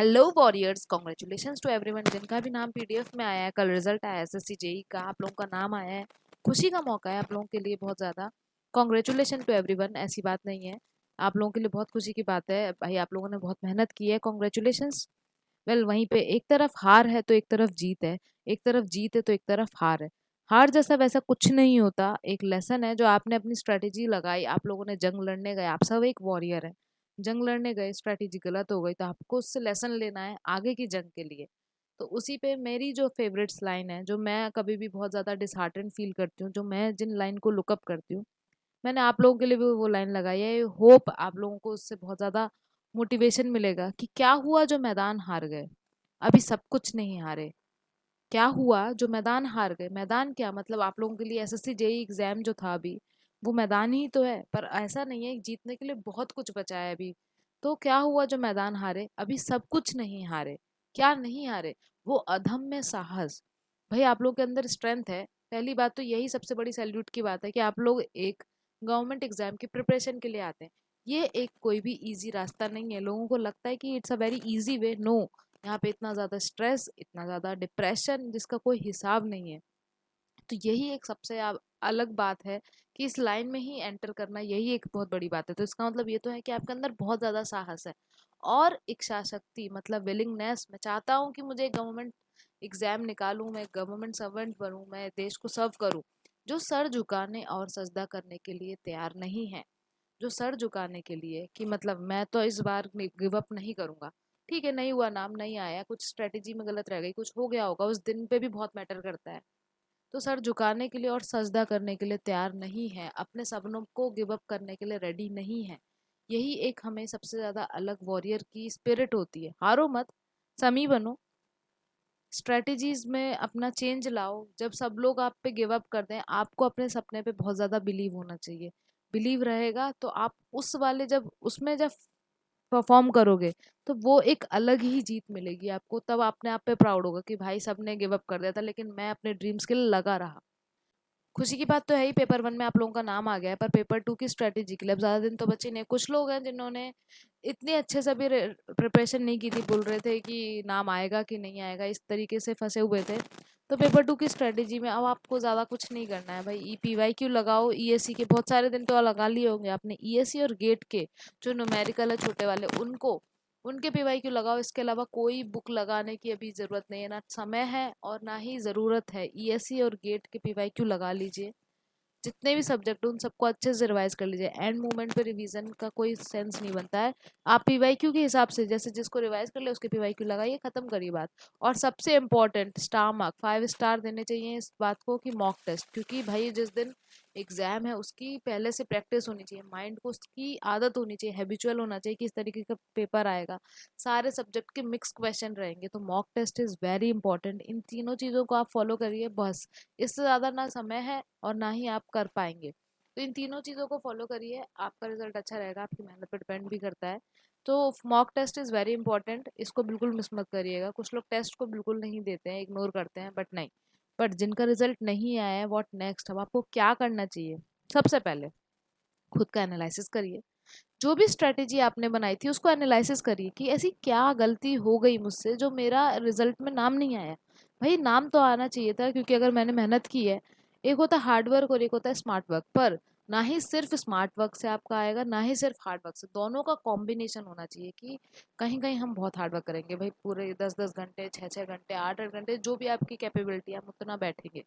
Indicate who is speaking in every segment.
Speaker 1: Hello warriors, congratulations to everyone जिनका भी नाम पीडीएफ में आया है। कल रिजल्ट आया एसएससी जेई का, आप लोगों का नाम आया है। खुशी का मौका है आप लोगों के लिए बहुत ज़्यादा। कॉन्ग्रेचुलेशन टू एवरीवन, ऐसी बात नहीं है। आप लोगों के लिए बहुत खुशी की बात है भाई, आप लोगों ने बहुत मेहनत की है। कॉन्ग्रेचुलेशंस। वेल, वहीं पे एक तरफ हार है तो एक तरफ जीत है, एक तरफ जीत है तो एक तरफ हार है। हार जैसा वैसा कुछ नहीं होता, एक लेसन है जो आपने अपनी स्ट्रेटेजी लगाई। आप लोगों ने जंग लड़ने गए, आप सब एक वॉरियर है। जंग लड़ने गए, स्ट्रेटेजी गलत हो गई तो आपको उससे लेसन लेना है आगे की जंग के लिए। तो उसी पे मेरी जो फेवरेट्स लाइन है, जो मैं कभी भी बहुत ज़्यादा डिसहार्टन फील करती हूँ, जो मैं जिन लाइन को लुकअप करती हूँ, मैंने आप लोगों के लिए भी वो लाइन लगाई है। होप आप लोगों को उससे बहुत ज़्यादा मोटिवेशन मिलेगा कि क्या हुआ जो मैदान हार गए, अभी सब कुछ नहीं हारे। क्या हुआ जो मैदान हार गए, मैदान क्या मतलब आप लोगों के लिए एसएससी जेई एग्जाम जो था अभी, वो मैदान ही तो है। पर ऐसा नहीं है, जीतने के लिए बहुत कुछ बचा है अभी। तो क्या हुआ जो मैदान हारे, अभी सब कुछ नहीं हारे। क्या नहीं हारे? वो अदम्य साहस। भाई आप लोगों के अंदर स्ट्रेंथ है। पहली बात तो यही सबसे बड़ी सैल्यूट की बात है कि आप लोग एक गवर्नमेंट एग्जाम की प्रिपरेशन के लिए आते हैं। ये एक कोई भी इजी रास्ता नहीं है। लोगों को लगता है कि it's a very easy way. No, यहाँ पे इतना ज़्यादा स्ट्रेस, इतना ज़्यादा डिप्रेशन जिसका कोई हिसाब नहीं है। तो यही एक सबसे अलग बात है कि इस लाइन में ही एंटर करना, यही एक बहुत बड़ी बात है। तो इसका मतलब ये तो है कि आपके अंदर बहुत ज़्यादा साहस है और इच्छा शक्ति, मतलब विलिंगनेस। मैं चाहता हूँ कि मुझे गवर्नमेंट एग्जाम निकालूं, मैं गवर्नमेंट सर्वेंट बनूं, मैं देश को सर्व करूं। जो सर झुकाने और सजदा करने के लिए तैयार नहीं है, जो सर झुकाने के लिए कि मतलब मैं तो इस बार गिव अप नहीं करूंगा। ठीक है, नहीं हुआ, नाम नहीं आया, कुछ स्ट्रेटेजी में गलत रह गई, कुछ हो गया होगा, उस दिन पे भी बहुत मैटर करता है। तो सर झुकाने के लिए और सजदा करने के लिए तैयार नहीं है, अपने सपनों को गिव अप करने के लिए रेडी नहीं है। यही एक हमें सबसे ज्यादा अलग वॉरियर की स्पिरिट होती है। हारो मत, समी बनो, स्ट्रेटजीज में अपना चेंज लाओ। जब सब लोग आप पे गिव अप कर दें, आपको अपने सपने पे बहुत ज्यादा बिलीव होना चाहिए। बिलीव रहेगा तो आप उस वाले जब उसमें जब परफॉर्म करोगे, तो वो एक अलग ही जीत मिलेगी आपको। तब अपने आप पे प्राउड होगा कि भाई सबने गिव अप कर दिया था लेकिन मैं अपने ड्रीम्स के लिए लगा रहा। खुशी की बात तो है ही, पेपर वन में आप लोगों का नाम आ गया है। पर पेपर टू की स्ट्रेटेजी के लिए अब ज़्यादा दिन तो बचे नहीं। कुछ लोग हैं जिन्होंने इतनी अच्छे से भी प्रिपरेशन नहीं की थी, बोल रहे थे कि नाम आएगा कि नहीं आएगा, इस तरीके से फंसे हुए थे। तो पेपर टू की स्ट्रेटेजी में अब आपको ज़्यादा कुछ नहीं करना है भाई। पीवाईक्यू लगाओ, ईएससी के बहुत सारे दिन तो लगा लिए होंगे आपने। ईएससी और गेट के जो न्यूमेरिकल है छोटे वाले, उनको उनके पीवाईक्यू लगाओ। इसके अलावा कोई बुक लगाने की अभी ज़रूरत नहीं है, ना समय है और ना ही ज़रूरत है। ईएससी और गेट के पीवाईक्यू लगा लीजिए। जितने भी सब्जेक्ट उन सबको अच्छे से रिवाइज कर लीजिए। एंड मोमेंट पे रिवीजन का कोई सेंस नहीं बनता है। आप पीवाईक्यू के हिसाब से जैसे जिसको रिवाइज कर ले उसके पीवाईक्यू लगाइए, खत्म करिए बात। और सबसे इम्पोर्टेंट, स्टार मार्क 5 स्टार देने चाहिए इस बात को कि मॉक टेस्ट, क्योंकि भाई जिस दिन एग्जाम है उसकी पहले से प्रैक्टिस होनी चाहिए, माइंड को उसकी आदत होनी चाहिए, हैबिचुअल होना चाहिए कि इस तरीके का पेपर आएगा। सारे सब्जेक्ट के मिक्स क्वेश्चन रहेंगे, तो mock test is very important. इन तीनों चीज़ों को आप फॉलो करिए बस। इससे ज़्यादा ना समय है और ना ही आप कर पाएंगे। तो इन तीनों चीज़ों को फॉलो करिए, आपका रिजल्ट अच्छा रहेगा। आपकी मेहनत पर डिपेंड भी करता है। तो mock test is very important, इसको बिल्कुल मिस मत करिएगा। कुछ लोग टेस्ट को बिल्कुल नहीं देते हैं, इग्नोर करते हैं, बट नहीं। बट जिनका रिजल्ट नहीं आया है, व्हाट नेक्स्ट, अब आपको क्या करना चाहिए? सबसे पहले खुद का एनालिसिस करिए। जो भी स्ट्रेटेजी आपने बनाई थी उसको एनालिसिस करिए कि ऐसी क्या गलती हो गई मुझसे जो मेरा रिजल्ट में नाम नहीं आया। भाई नाम तो आना चाहिए था, क्योंकि अगर मैंने मेहनत की है। एक होता है हार्ड वर्क और एक होता है स्मार्ट वर्क। पर ना ही सिर्फ स्मार्ट वर्क से आपका आएगा, ना ही सिर्फ हार्ड वर्क से, दोनों का कॉम्बिनेशन होना चाहिए। कि कहीं कहीं हम बहुत हार्ड वर्क करेंगे भाई, पूरे 10-10 घंटे, 6-6 घंटे, 8-8 घंटे, जो भी आपकी कैपेबिलिटी है हम उतना बैठेंगे।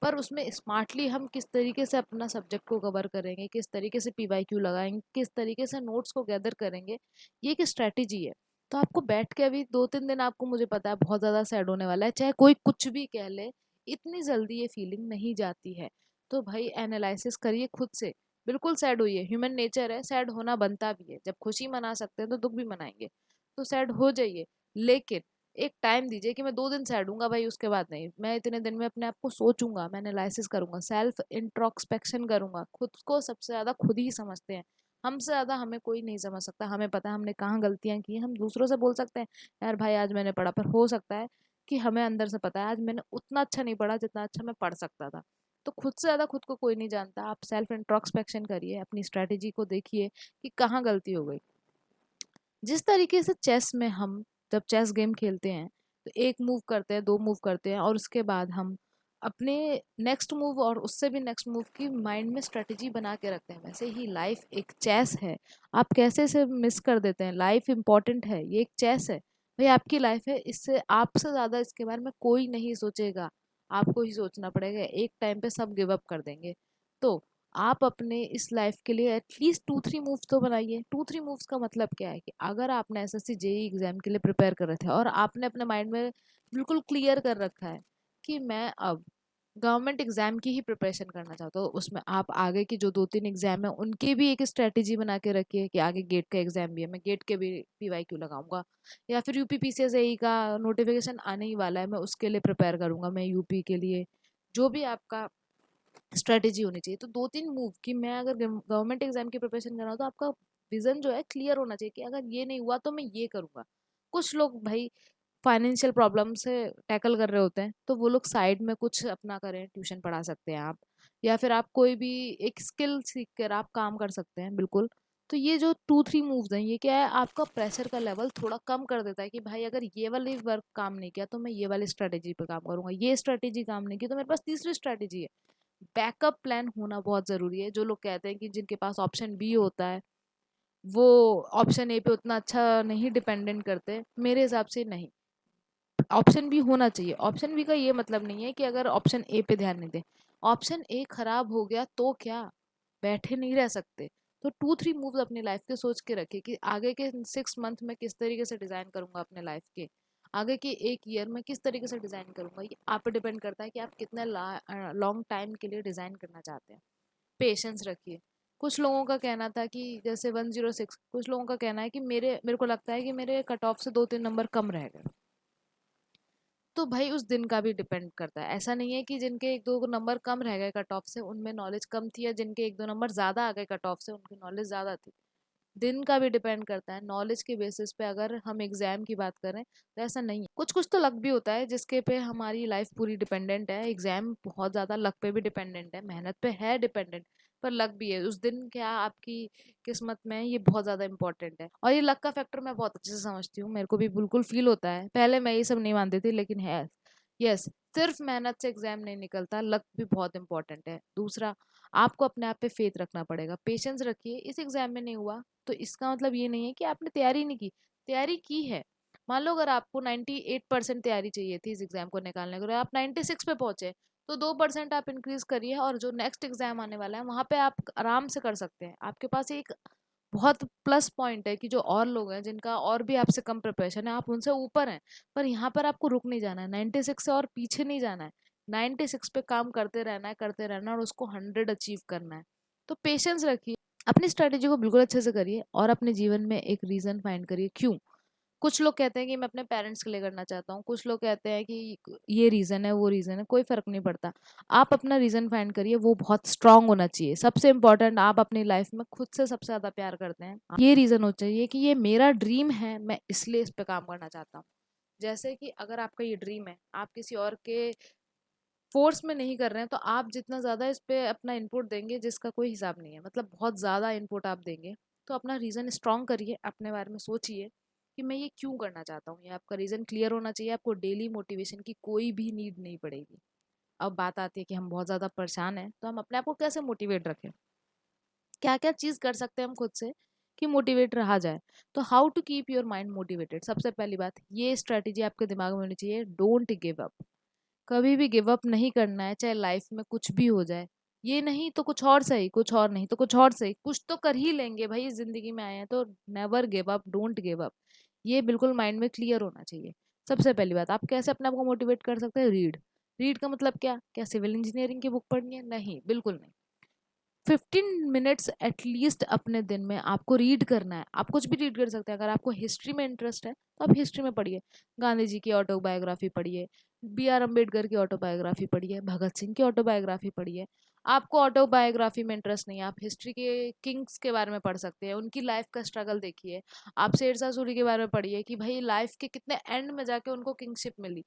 Speaker 1: पर उसमें स्मार्टली हम किस तरीके से अपना सब्जेक्ट को कवर करेंगे, किस तरीके से पीवाईक्यू लगाएंगे, किस तरीके से नोट्स को गैदर करेंगे, ये एक स्ट्रेटेजी है। तो आपको बैठ के अभी 2-3 दिन आपको, मुझे पता है बहुत ज़्यादा सैड होने वाला है, चाहे कोई कुछ भी कह ले, इतनी जल्दी ये फीलिंग नहीं जाती है। तो भाई एनालिसिस करिए खुद से। बिल्कुल सैड होइए, ह्यूमन नेचर है, सैड होना बनता भी है। जब खुशी मना सकते हैं तो दुख भी मनाएंगे। तो सैड हो जाइए, लेकिन एक टाइम दीजिए कि मैं 2 दिन सैड हूँगा भाई, उसके बाद नहीं। मैं इतने दिन में अपने आप को सोचूंगा, मैं एनालिसिस करूंगा, सेल्फ इंट्रोस्पेक्शन करूंगा। खुद को सबसे ज्यादा खुद ही समझते हैं। हमसे ज्यादा हमें कोई नहीं समझ सकता। हमें पता है हमने कहाँ गलतियां की हैं। हम दूसरों से बोल सकते हैं यार भाई आज मैंने पढ़ा, पर हो सकता है कि हमें अंदर से पता है आज मैंने उतना अच्छा नहीं पढ़ा जितना अच्छा मैं पढ़ सकता था। तो खुद से ज्यादा खुद को कोई नहीं जानता। आप सेल्फ इंट्रोस्पेक्शन करिए, अपनी स्ट्रेटेजी को देखिए कि कहाँ गलती हो गई। जिस तरीके से चेस में हम जब चेस गेम खेलते हैं तो एक मूव करते हैं, दो मूव करते हैं, और उसके बाद हम अपने नेक्स्ट मूव और उससे भी नेक्स्ट मूव की माइंड में स्ट्रेटेजी बना के रखते हैं। वैसे ही लाइफ एक चेस है, आप कैसे इसे मिस कर देते हैं। लाइफ इंपॉर्टेंट है, ये एक चेस है भाई, आपकी लाइफ है, इससे आपसे ज़्यादा इसके बारे में कोई नहीं सोचेगा, आपको ही सोचना पड़ेगा। एक टाइम पे सब गिव अप कर देंगे। तो आप अपने इस लाइफ के लिए एटलीस्ट 2-3 मूव्स तो बनाइए। 2-3 मूव्स का मतलब क्या है कि अगर आपने एसएससी जेई एग्जाम के लिए प्रिपेयर कर रहे थे और आपने अपने माइंड में बिल्कुल क्लियर कर रखा है कि मैं अब गवर्नमेंट एग्जाम की ही प्रिपरेशन करना चाहता हूँ, उसमें आप आगे की जो 2-3 एग्जाम है उनकी भी एक स्ट्रेटेजी बना के रखिए कि आगे गेट का एग्जाम भी है, मैं गेट के भी पीवाईक्यू लगाऊंगा, या फिर यूपी पीसीएसएई का नोटिफिकेशन आने ही वाला है, मैं उसके लिए प्रिपेयर करूंगा, मैं यूपी के लिए। जो भी आपका स्ट्रेटेजी होनी चाहिए, तो 2-3 मूव कि मैं अगर गवर्नमेंट एग्जाम की प्रिपरेशन कर रहा हूँ तो आपका विजन जो है क्लियर होना चाहिए कि अगर ये नहीं हुआ तो मैं ये करूंगा। कुछ लोग भाई फाइनेंशियल प्रॉब्लम से टैकल कर रहे होते हैं, तो वो लोग साइड में कुछ अपना करें, ट्यूशन पढ़ा सकते हैं आप, या फिर आप कोई भी एक स्किल सीख कर आप काम कर सकते हैं, बिल्कुल। तो ये जो 2-3 मूव्स हैं, ये क्या है, आपका प्रेशर का लेवल थोड़ा कम कर देता है कि भाई अगर ये वाली वर्क काम नहीं किया तो मैं ये वाली स्ट्रेटेजी पे काम करूंगा, ये स्ट्रेटेजी काम नहीं की तो मेरे पास तीसरी स्ट्रेटेजी है। बैकअप प्लान होना बहुत ज़रूरी है। जो लोग कहते हैं कि जिनके पास ऑप्शन बी होता है वो ऑप्शन ए पे उतना अच्छा नहीं डिपेंडेंट करते, मेरे हिसाब से नहीं। ऑप्शन बी होना चाहिए। ऑप्शन बी का ये मतलब नहीं है कि अगर ऑप्शन ए पे ध्यान नहीं दें, ऑप्शन ए खराब हो गया तो क्या, बैठे नहीं रह सकते। तो 2-3 मूव्स अपनी लाइफ के सोच के रखिए कि आगे के 6 मंथ में किस तरीके से डिज़ाइन करूंगा अपने लाइफ के, आगे के एक ईयर में किस तरीके से डिज़ाइन करूंगा। ये आप पे डिपेंड करता है कि आप कितने लॉन्ग टाइम के लिए डिज़ाइन करना चाहते हैं। पेशेंस रखिए। कुछ लोगों का कहना था कि जैसे 106, कुछ लोगों का कहना है कि मेरे मेरे को लगता है कि मेरे कट ऑफ से 2-3 नंबर कम रह गए। तो भाई उस दिन का भी डिपेंड करता है। ऐसा नहीं है कि जिनके 1-2 नंबर कम रह गए कट ऑफ से उनमें नॉलेज कम थी, या जिनके 1-2 नंबर ज़्यादा आ गए कट ऑफ से उनकी नॉलेज ज़्यादा थी। दिन का भी डिपेंड करता है। नॉलेज के बेसिस पे अगर हम एग्जाम की बात करें तो ऐसा नहीं है। कुछ कुछ तो लक भी होता है जिसके पे हमारी लाइफ पूरी डिपेंडेंट है। एग्जाम बहुत ज़्यादा लक पे भी डिपेंडेंट है, मेहनत पे है डिपेंडेंट, पर लक भी है। उस दिन क्या आपकी किस्मत में है, ये बहुत ज़्यादा इंपॉर्टेंट है। और ये लक का फैक्टर मैं बहुत अच्छे से समझती हूँ, मेरे को भी बिल्कुल फील होता है। पहले मैं ये सब नहीं मानती थी, लेकिन है, यस, सिर्फ मेहनत से एग्जाम नहीं निकलता, लक भी बहुत इंपॉर्टेंट है। दूसरा, आपको अपने आप पे फेथ रखना पड़ेगा, पेशेंस रखिए। इस एग्जाम में नहीं हुआ तो इसका मतलब ये नहीं है कि आपने तैयारी नहीं की, तैयारी की है। मान लो अगर आपको 98% तैयारी चाहिए थी इस एग्जाम को निकालने के लिए, आप 96 पे पहुंचे, तो 2% आप इंक्रीज करिए, और जो नेक्स्ट एग्जाम आने वाला है वहां पे आप आराम से कर सकते हैं। आपके पास एक बहुत प्लस पॉइंट है कि जो और लोग हैं जिनका और भी आपसे कम प्रिपरेशन है, आप उनसे ऊपर हैं। पर यहाँ पर आपको रुक नहीं जाना है, 96 से और पीछे नहीं जाना है, 96 पे काम करते रहना है, करते रहना है, और उसको 100 अचीव करना है। तो पेशेंस रखिए, अपनी स्ट्रेटेजी को बिल्कुल अच्छे से करिए, और अपने जीवन में एक रीज़न फाइंड करिए क्यों। कुछ लोग कहते हैं कि मैं अपने पेरेंट्स के लिए करना चाहता हूँ, कुछ लोग कहते हैं कि ये रीज़न है, वो रीज़न है, कोई फ़र्क नहीं पड़ता। आप अपना रीज़न फाइंड करिए, वो बहुत स्ट्रांग होना चाहिए। सबसे इम्पोर्टेंट, आप अपनी लाइफ में खुद से सबसे ज़्यादा प्यार करते हैं, ये रीज़न होना चाहिए कि ये मेरा ड्रीम है, मैं इसलिए इस पे काम करना चाहता हूँ। जैसे कि अगर आपका ये ड्रीम है, आप किसी और के फोर्स में नहीं कर रहे हैं, तो आप जितना ज़्यादा इस पे अपना इनपुट देंगे जिसका कोई हिसाब नहीं है, मतलब बहुत ज़्यादा इनपुट आप देंगे, तो अपना रीज़न स्ट्रांग करिए, अपने बारे में सोचिए कि मैं ये क्यों करना चाहता हूँ। ये आपका रीज़न क्लियर होना चाहिए, आपको डेली मोटिवेशन की कोई भी नीड नहीं पड़ेगी। अब बात आती है कि हम बहुत ज़्यादा परेशान हैं, तो हम अपने आप को कैसे मोटिवेट रखें, क्या क्या चीज़ कर सकते हैं हम खुद से कि मोटिवेट रहा जाए। तो how to keep your mind motivated, सबसे पहली बात ये स्ट्रैटेजी आपके दिमाग में होनी चाहिए, डोंट गिव अप। कभी भी गिव अप नहीं करना है, चाहे लाइफ में कुछ भी हो जाए। ये नहीं तो कुछ और सही, कुछ और नहीं तो कुछ और सही, कुछ तो कर ही लेंगे भाई, इस जिंदगी में आए हैं तो। Never give up, don't give up, ये बिल्कुल माइंड में क्लियर होना चाहिए। सबसे पहली बात, आप कैसे अपने आप को मोटिवेट कर सकते हैं, रीड। रीड का मतलब क्या, क्या सिविल इंजीनियरिंग की बुक पढ़नी है, नहीं, बिल्कुल नहीं। 15 मिनट्स एटलीस्ट अपने दिन में आपको रीड करना है। आप कुछ भी रीड कर सकते हैं। अगर आपको हिस्ट्री में इंटरेस्ट है तो आप हिस्ट्री में पढ़िए, गांधी जी की ऑटोबायोग्राफी पढ़िए, B.R. अम्बेडकर की ऑटोबायोग्राफी पढ़िए, भगत सिंह की ऑटोबायोग्राफी पढ़िए। आपको ऑटोबायोग्राफी में इंटरेस्ट नहीं है, आप हिस्ट्री के किंग्स के बारे में पढ़ सकते हैं, उनकी लाइफ का स्ट्रगल देखिए। आप शेरशाह सूरी के बारे में पढ़िए कि भाई लाइफ के कितने एंड में जाके उनको किंगशिप मिली।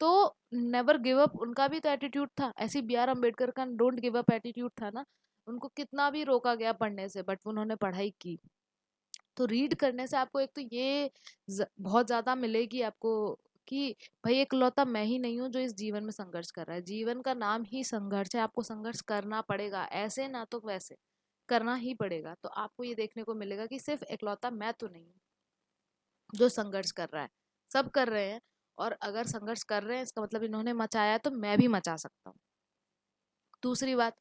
Speaker 1: तो नेवर गिव अप उनका भी तो एटीट्यूड था, ऐसे B.R. अम्बेडकर का डोंट गिव अप एटीट्यूड था ना। उनको कितना भी रोका गया पढ़ने से, बट उन्होंने पढ़ाई की। तो रीड करने से आपको एक तो ये बहुत ज़्यादा मिलेगी आपको कि भाई इकलौता मैं ही नहीं हूँ जो इस जीवन में संघर्ष कर रहा है। जीवन का नाम ही संघर्ष है, आपको संघर्ष करना पड़ेगा, ऐसे ना तो वैसे करना ही पड़ेगा। तो आपको ये देखने को मिलेगा कि सिर्फ इकलौता मैं तो नहीं हूँ जो संघर्ष कर रहा है, सब कर रहे हैं। और अगर संघर्ष कर रहे हैं इसका मतलब इन्होंने मचाया है, तो मैं भी मचा सकता हूँ। दूसरी बात,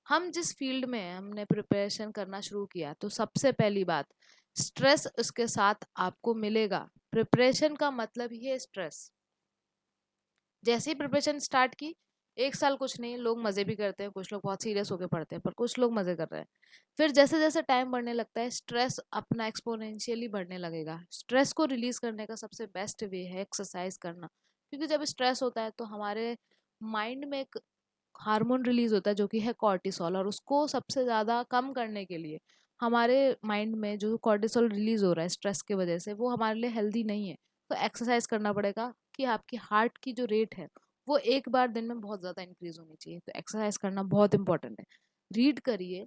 Speaker 1: हम जिस फील्ड में हैं, हमने प्रिपरेशन करना शुरू किया, तो सबसे पहली बात, स्ट्रेस उसके साथ आपको मिलेगा। प्रिपरेशन का मतलब ही है स्ट्रेस। जैसे ही प्रिपरेशन स्टार्ट की, एक साल कुछ नहीं, लोग मजे भी करते हैं, कुछ लोग बहुत सीरियस होकर पढ़ते हैं, पर कुछ लोग मजे कर रहे हैं। फिर जैसे जैसे टाइम बढ़ने लगता है, स्ट्रेस अपना एक्सपोनेंशियली बढ़ने लगेगा। स्ट्रेस को रिलीज करने का सबसे बेस्ट वे है एक्सरसाइज करना, क्योंकि जब स्ट्रेस होता है तो हमारे माइंड में एक हार्मोन रिलीज होता है जो कि है कॉर्टिसोल, और उसको सबसे ज़्यादा कम करने के लिए हमारे माइंड में जो कॉर्टिसोल रिलीज हो रहा है स्ट्रेस की वजह से, वो हमारे लिए हेल्दी नहीं है। तो एक्सरसाइज करना पड़ेगा कि आपकी हार्ट की जो रेट है वो एक बार दिन में बहुत ज़्यादा इंक्रीज होनी चाहिए। तो एक्सरसाइज करना बहुत इंपॉर्टेंट है। रीड करिए,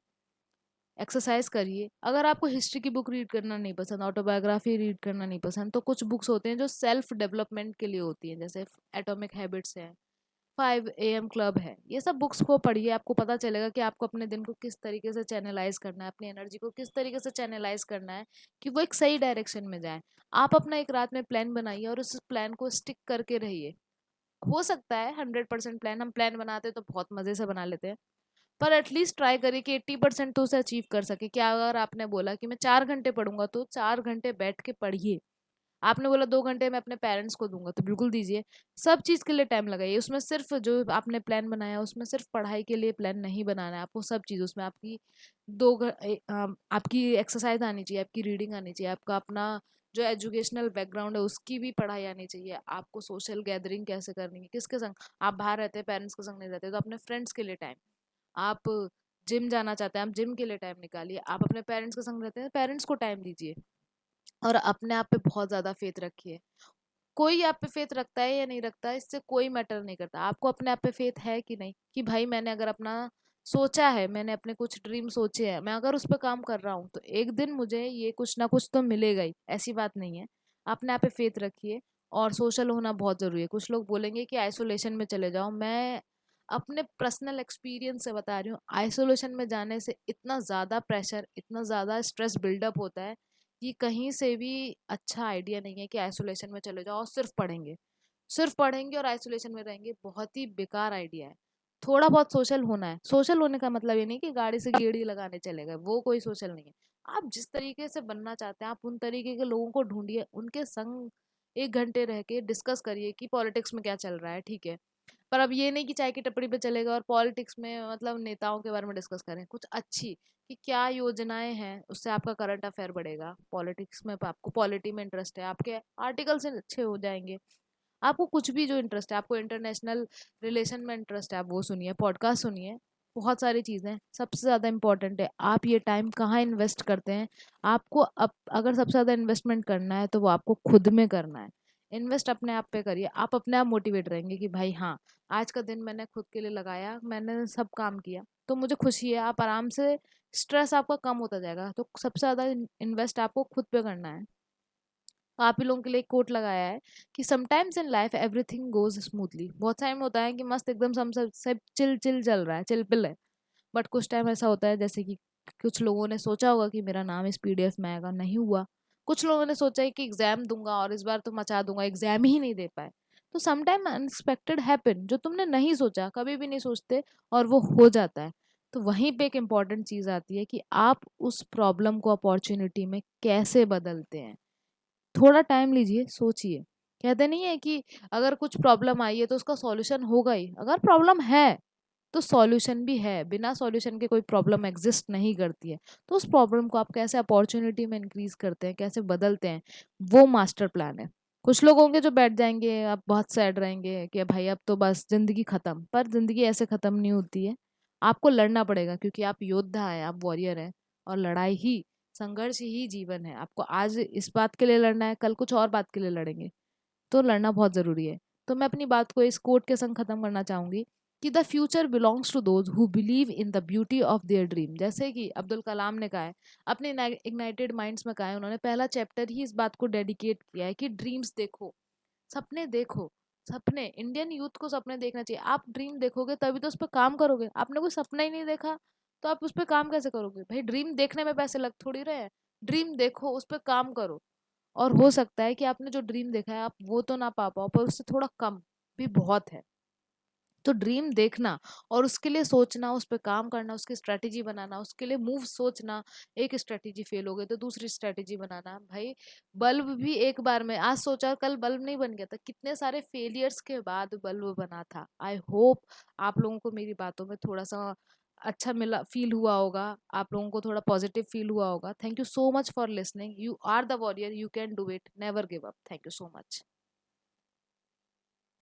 Speaker 1: एक्सरसाइज करिए। अगर आपको हिस्ट्री की बुक रीड करना नहीं पसंद, ऑटोबायोग्राफी रीड करना नहीं पसंद, तो कुछ बुक्स होते हैं जो सेल्फ डेवलपमेंट के लिए होती हैं, जैसे एटॉमिक हैबिट्स है, 5 AM क्लब है। ये सब बुक्स को पढ़िए, आपको पता चलेगा कि आपको अपने दिन को किस तरीके से चैनलाइज करना है, अपनी एनर्जी को किस तरीके से चैनलाइज करना है कि वो एक सही डायरेक्शन में जाए। आप अपना एक रात में प्लान बनाइए और उस प्लान को स्टिक करके रहिए। हो सकता है 100% प्लान, हम प्लान बनाते हैं तो बहुत मजे से बना लेते हैं, पर एटलीस्ट ट्राई करिए कि 80% तो उसे अचीव कर सके। क्या अगर आपने बोला कि मैं 4 घंटे पढ़ूंगा, तो 4 घंटे बैठ के पढ़िए। आपने बोला 2 घंटे मैं अपने पेरेंट्स को दूंगा, तो बिल्कुल दीजिए। सब चीज के लिए टाइम लगाइए। उसमें सिर्फ जो आपने प्लान बनाया उसमें सिर्फ पढ़ाई के लिए प्लान नहीं बनाना है आपको, सब चीज उसमें आपकी आपकी एक्सरसाइज आनी चाहिए, आपकी रीडिंग आनी चाहिए, आपका अपना जो एजुकेशनल बैकग्राउंड है उसकी भी पढ़ाई आनी चाहिए, आपको सोशल गैदरिंग कैसे करनी है, किसके संग आप बाहर रहते हैं, पेरेंट्स के संग नहीं रहते, तो अपने फ्रेंड्स के लिए टाइम, आप जिम जाना चाहते हैं आप जिम के लिए टाइम निकालिए, आप अपने पेरेंट्स के संग रहते हैं पेरेंट्स को टाइम दीजिए। और अपने आप पे बहुत ज़्यादा फेथ रखिए। कोई आप पे फेथ रखता है या नहीं रखता है इससे कोई मैटर नहीं करता। आपको अपने आप पे फेथ है कि नहीं, कि भाई मैंने अगर अपना सोचा है, मैंने अपने कुछ ड्रीम सोचे हैं, मैं अगर उस पर काम कर रहा हूँ तो एक दिन मुझे ये कुछ ना कुछ तो मिलेगा ही, ऐसी बात नहीं है। अपने आप पे फेथ रखिए। और सोशल होना बहुत ज़रूरी है। कुछ लोग बोलेंगे कि आइसोलेशन में चले जाओ, मैं अपने पर्सनल एक्सपीरियंस से बता रही हूँ, आइसोलेशन में जाने से इतना ज़्यादा प्रेशर, इतना ज़्यादा स्ट्रेस बिल्डअप होता है कि कहीं से भी अच्छा आइडिया नहीं है कि आइसोलेशन में चले जाओ और सिर्फ पढ़ेंगे और आइसोलेशन में रहेंगे, बहुत ही बेकार आइडिया है। थोड़ा बहुत सोशल होना है। सोशल होने का मतलब ये नहीं कि गाड़ी से गेड़ी लगाने चले गए, वो कोई सोशल नहीं है। आप जिस तरीके से बनना चाहते हैं आप उन तरीके के लोगों को ढूंढिए, उनके संग 1 घंटे रह के डिस्कस करिए कि पॉलिटिक्स में क्या चल रहा है, ठीक है, पर अब ये नहीं कि चाय की टपरी पे चलेगा और पॉलिटिक्स में मतलब नेताओं के बारे में डिस्कस करें, कुछ अच्छी कि क्या योजनाएं हैं, उससे आपका करंट अफेयर बढ़ेगा। पॉलिटिक्स में आपको पॉलिटी में इंटरेस्ट है, आपके आर्टिकल्स अच्छे हो जाएंगे। आपको कुछ भी जो इंटरेस्ट है, आपको इंटरनेशनल रिलेशन में इंटरेस्ट है, आप वो सुनिए, पॉडकास्ट सुनिए। बहुत सारी चीज़ें। सबसे ज़्यादा इम्पोर्टेंट है आप ये टाइम कहाँ इन्वेस्ट करते हैं। आपको अगर सबसे ज़्यादा इन्वेस्टमेंट करना है तो वो आपको खुद में करना है। इन्वेस्ट अपने आप पे करिए, आप अपने आप मोटिवेट रहेंगे कि भाई हाँ, आज का दिन मैंने खुद के लिए लगाया, मैंने सब काम किया तो मुझे खुशी है। आप आराम से, स्ट्रेस आपका कम होता जाएगा। तो सबसे ज़्यादा इन्वेस्ट आपको खुद पे करना है। आप ही लोगों के लिए एक कोट लगाया है कि sometimes in life everything goes smoothly. बहुत टाइम होता है कि मस्त एकदम सब चिल चिल चल रहा है, चिल पिल है। बट कुछ टाइम ऐसा होता है जैसे कि कुछ लोगों ने सोचा होगा कि मेरा नाम इस पीडीएफ में आएगा, नहीं हुआ। कुछ लोगों ने सोचा है कि एग्जाम दूंगा और इस बार तो मचा दूंगा, एग्जाम ही नहीं दे पाए। तो समटाइम अनएक्सपेक्टेड हैपन, जो तुमने नहीं सोचा, कभी भी नहीं सोचते, और वो हो जाता है। तो वहीं पे एक इम्पॉर्टेंट चीज़ आती है कि आप उस प्रॉब्लम को अपॉर्चुनिटी में कैसे बदलते हैं। थोड़ा टाइम लीजिए, सोचिए। कहते नहीं है कि अगर कुछ प्रॉब्लम आई है तो उसका सॉल्यूशन होगा ही। अगर प्रॉब्लम है तो सॉल्यूशन भी है, बिना सॉल्यूशन के कोई प्रॉब्लम एग्जिस्ट नहीं करती है। तो उस प्रॉब्लम को आप कैसे अपॉर्चुनिटी में इंक्रीज करते हैं, कैसे बदलते हैं, वो मास्टर प्लान है। कुछ लोग होंगे जो बैठ जाएंगे, आप बहुत सैड रहेंगे कि भाई अब तो बस जिंदगी खत्म, पर जिंदगी ऐसे खत्म नहीं होती है। आपको लड़ना पड़ेगा क्योंकि आप योद्धा हैं, आप वॉरियर हैं। और लड़ाई ही, संघर्ष ही जीवन है। आपको आज इस बात के लिए लड़ना है, कल कुछ और बात के लिए लड़ेंगे। तो लड़ना बहुत ज़रूरी है। तो मैं अपनी बात को इस कोट के संग ख़त्म करना चाहूँगी कि the future belongs to those who believe in the beauty of their dream. जैसे कि अब्दुल कलाम ने कहा है, अपने इग्नाइटेड माइंड्स में कहा है, उन्होंने पहला चैप्टर ही इस बात को डेडिकेट किया है कि ड्रीम्स देखो, सपने देखो। सपने, इंडियन यूथ को सपने देखना चाहिए। आप ड्रीम देखोगे तभी तो उस पर काम करोगे। आपने कोई सपना ही नहीं देखा तो आप उस पर काम कैसे करोगे भाई? ड्रीम देखने में पैसे लग थोड़ी रहे हैं। ड्रीम देखो, उस पर काम करो। और हो सकता है कि आपने जो ड्रीम देखा है आप वो तो ना पा पाओ, पर उससे थोड़ा कम भी बहुत है। तो ड्रीम देखना और उसके लिए सोचना, उस पर काम करना, उसकी स्ट्रेटेजी बनाना, उसके लिए मूव सोचना। एक स्ट्रेटेजी फेल हो गई तो दूसरी स्ट्रेटेजी बनाना भाई। बल्ब भी एक बार में आज सोचा कल बल्ब नहीं बन गया था, कितने सारे फेलियर्स के बाद बल्ब बना था। आई होप आप लोगों को मेरी बातों में थोड़ा सा अच्छा मिला, फील हुआ होगा, आप लोगों को थोड़ा पॉजिटिव फील हुआ होगा। Thank you so much for listening. You are the warrior, you can do it, never give up. Thank you so much.